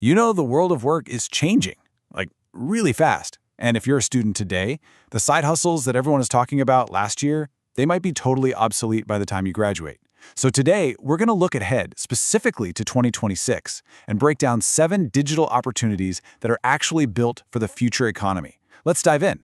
You know, the world of work is changing, like really fast. And if you're a student today, the side hustles that everyone was talking about last year, they might be totally obsolete by the time you graduate. So today, we're going to look ahead specifically to 2026 and break down 7 digital opportunities that are actually built for the future economy. Let's dive in.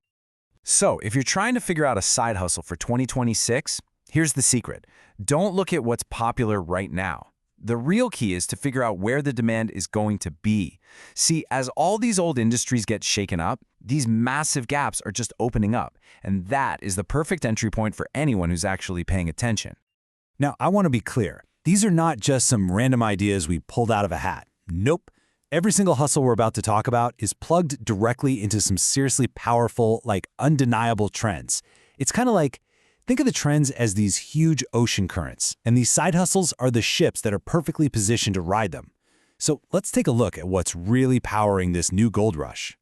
So, if you're trying to figure out a side hustle for 2026, here's the secret. Don't look at what's popular right now. The real key is to figure out where the demand is going to be. See, as all these old industries get shaken up, these massive gaps are just opening up, and that is the perfect entry point for anyone who's actually paying attention. Now, I want to be clear. These are not just some random ideas we pulled out of a hat. Nope. Every single hustle we're about to talk about is plugged directly into some seriously powerful, undeniable trends. It's kind of like, think of the trends as these huge ocean currents, and these side hustles are the ships that are perfectly positioned to ride them. So let's take a look at what's really powering this new gold rush.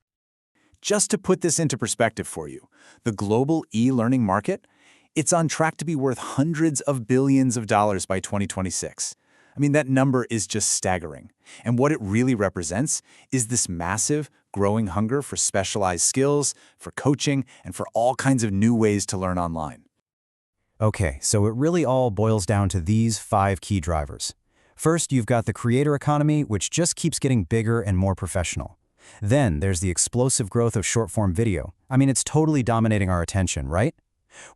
Just to put this into perspective for you, the global e-learning market, it's on track to be worth hundreds of billions of dollars by 2026. I mean, that number is just staggering. And what it really represents is this massive, growing hunger for specialized skills, for coaching, and for all kinds of new ways to learn online. Okay, so it really all boils down to these 5 key drivers. First, you've got the creator economy, which just keeps getting bigger and more professional. Then there's the explosive growth of short-form video. I mean, it's totally dominating our attention, right?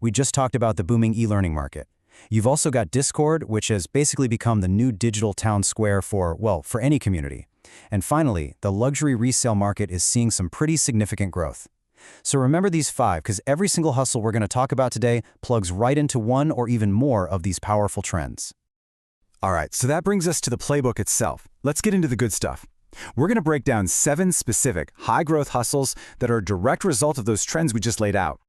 We just talked about the booming e-learning market. You've also got Discord, which has basically become the new digital town square for any community. And finally, the luxury resale market is seeing some pretty significant growth. So remember these 5, because every single hustle we're going to talk about today plugs right into one or even more of these powerful trends. All right, so that brings us to the playbook itself. Let's get into the good stuff. We're going to break down 7 specific high-growth hustles that are a direct result of those trends we just laid out.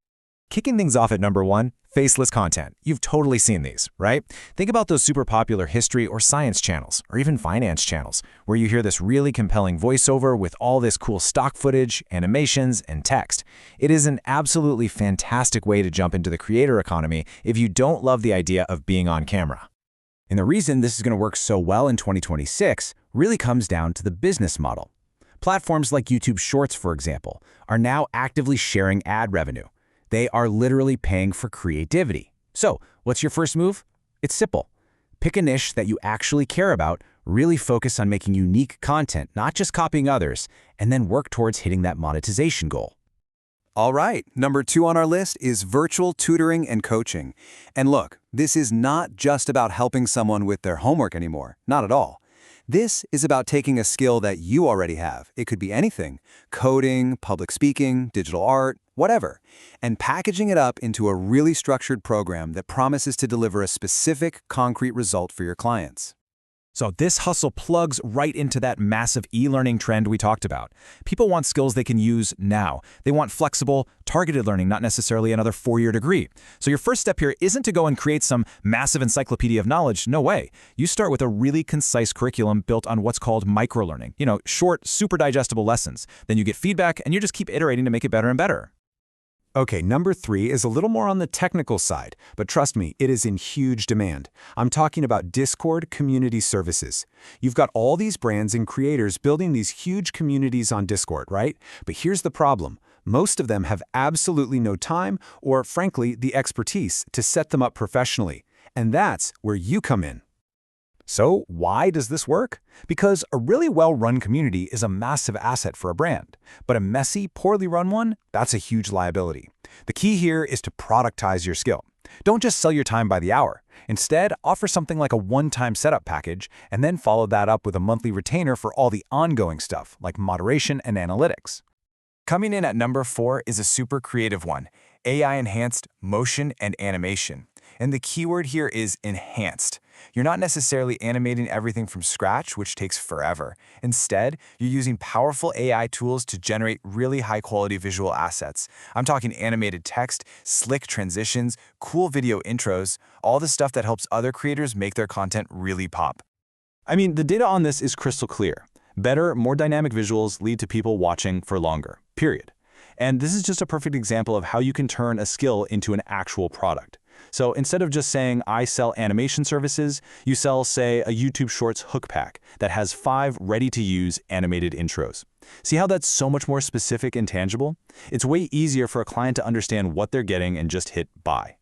Kicking things off at number 1, faceless content. You've totally seen these, right? Think about those super popular history or science channels, or even finance channels, where you hear this really compelling voiceover with all this cool stock footage, animations, and text. It is an absolutely fantastic way to jump into the creator economy if you don't love the idea of being on camera. And the reason this is going to work so well in 2026 really comes down to the business model. Platforms like YouTube Shorts, for example, are now actively sharing ad revenue. They are literally paying for creativity. So, what's your first move? It's simple. Pick a niche that you actually care about, really focus on making unique content, not just copying others, and then work towards hitting that monetization goal. All right, number 2 on our list is virtual tutoring and coaching. And look, this is not just about helping someone with their homework anymore, not at all. This is about taking a skill that you already have. It could be anything, coding, public speaking, digital art, whatever, and packaging it up into a really structured program that promises to deliver a specific, concrete result for your clients. So this hustle plugs right into that massive e-learning trend we talked about. People want skills they can use now. They want flexible, targeted learning, not necessarily another 4-year degree. So your first step here isn't to go and create some massive encyclopedia of knowledge. No way. You start with a really concise curriculum built on what's called microlearning. Short, super digestible lessons. Then you get feedback and you just keep iterating to make it better and better. Okay, number 3 is a little more on the technical side, but trust me, it is in huge demand. I'm talking about Discord community services. You've got all these brands and creators building these huge communities on Discord, right? But here's the problem. Most of them have absolutely no time or, frankly, the expertise to set them up professionally. And that's where you come in. So why does this work? Because a really well-run community is a massive asset for a brand, but a messy, poorly run one, that's a huge liability. The key here is to productize your skill. Don't just sell your time by the hour. Instead, offer something like a one-time setup package and then follow that up with a monthly retainer for all the ongoing stuff like moderation and analytics. Coming in at number 4 is a super creative one, AI-enhanced motion and animation. And the keyword here is enhanced. You're not necessarily animating everything from scratch, which takes forever. Instead, you're using powerful AI tools to generate really high-quality visual assets. I'm talking animated text, slick transitions, cool video intros, all the stuff that helps other creators make their content really pop. I mean, the data on this is crystal clear. Better, more dynamic visuals lead to people watching for longer, period. And this is just a perfect example of how you can turn a skill into an actual product. So instead of just saying, I sell animation services, you sell, say, a YouTube Shorts hook pack that has 5 ready-to-use animated intros. See how that's so much more specific and tangible? It's way easier for a client to understand what they're getting and just hit buy.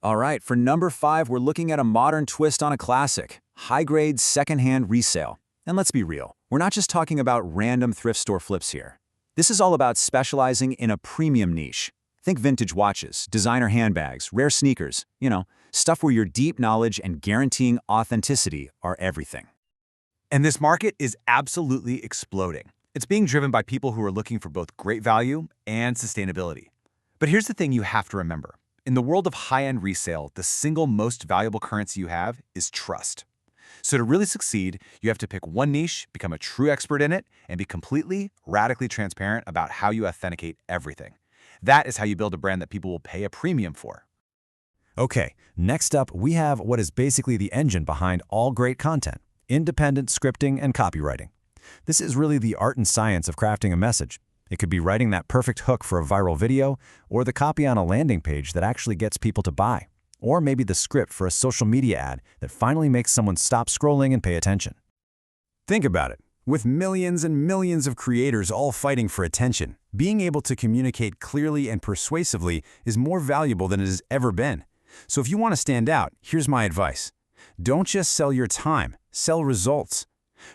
All right, for number 5, we're looking at a modern twist on a classic, high-grade secondhand resale. And let's be real, we're not just talking about random thrift store flips here. This is all about specializing in a premium niche. Think vintage watches, designer handbags, rare sneakers, stuff where your deep knowledge and guaranteeing authenticity are everything. And this market is absolutely exploding. It's being driven by people who are looking for both great value and sustainability. But here's the thing you have to remember. In the world of high-end resale, the single most valuable currency you have is trust. So to really succeed, you have to pick one niche, become a true expert in it, and be completely, radically transparent about how you authenticate everything. That is how you build a brand that people will pay a premium for. Okay, next up, we have what is basically the engine behind all great content: independent scripting and copywriting. This is really the art and science of crafting a message. It could be writing that perfect hook for a viral video, or the copy on a landing page that actually gets people to buy, or maybe the script for a social media ad that finally makes someone stop scrolling and pay attention. Think about it. With millions and millions of creators all fighting for attention, being able to communicate clearly and persuasively is more valuable than it has ever been. So if you want to stand out, here's my advice. Don't just sell your time, sell results.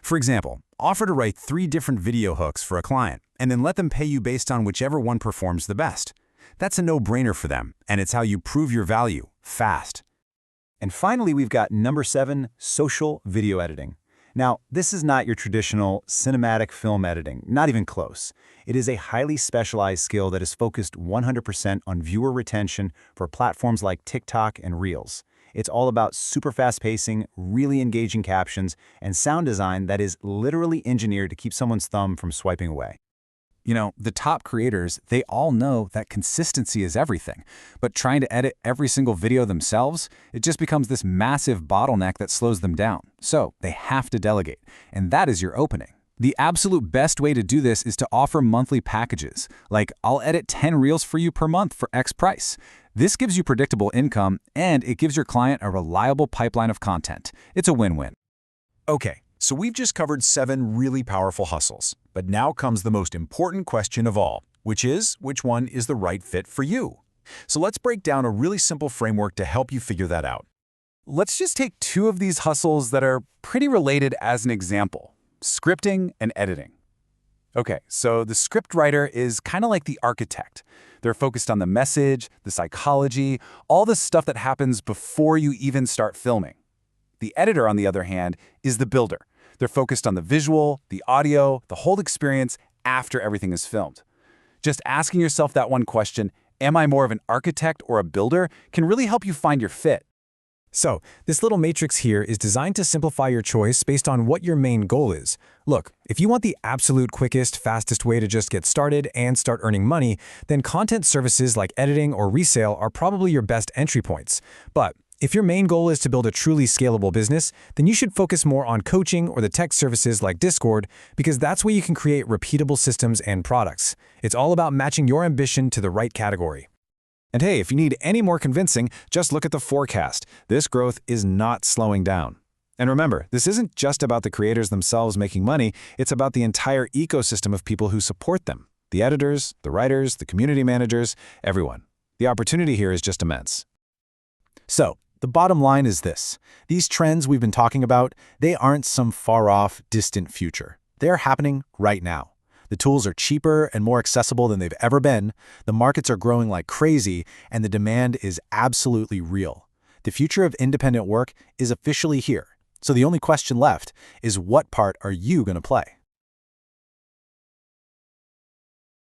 For example, offer to write 3 different video hooks for a client, and then let them pay you based on whichever one performs the best. That's a no-brainer for them, and it's how you prove your value, fast. And finally, we've got number 7, social video editing. Now, this is not your traditional cinematic film editing, not even close. It is a highly specialized skill that is focused 100% on viewer retention for platforms like TikTok and Reels. It's all about super fast pacing, really engaging captions, and sound design that is literally engineered to keep someone's thumb from swiping away. The top creators, they all know that consistency is everything. But trying to edit every single video themselves, it just becomes this massive bottleneck that slows them down. So they have to delegate. And that is your opening. The absolute best way to do this is to offer monthly packages. Like, I'll edit 10 reels for you per month for X price. This gives you predictable income, and it gives your client a reliable pipeline of content. It's a win-win. Okay, so we've just covered 7 really powerful hustles. But now comes the most important question of all, which is, which one is the right fit for you? So let's break down a really simple framework to help you figure that out. Let's just take 2 of these hustles that are pretty related as an example: scripting and editing. Okay, so the script writer is kind of like the architect. They're focused on the message, the psychology, all the stuff that happens before you even start filming. The editor, on the other hand, is the builder. They're focused on the visual, the audio, the whole experience after everything is filmed. Just asking yourself that one question, am I more of an architect or a builder, can really help you find your fit. So, this little matrix here is designed to simplify your choice based on what your main goal is. Look, if you want the absolute quickest, fastest way to just get started and start earning money, then content services like editing or resale are probably your best entry points. But if your main goal is to build a truly scalable business, then you should focus more on coaching or the tech services like Discord, because that's where you can create repeatable systems and products. It's all about matching your ambition to the right category. And hey, if you need any more convincing, just look at the forecast. This growth is not slowing down. And remember, this isn't just about the creators themselves making money, it's about the entire ecosystem of people who support them. The editors, the writers, the community managers, everyone. The opportunity here is just immense. So, the bottom line is this. These trends we've been talking about, they aren't some far-off, distant future. They're happening right now. The tools are cheaper and more accessible than they've ever been, the markets are growing like crazy, and the demand is absolutely real. The future of independent work is officially here. So the only question left is, what part are you going to play?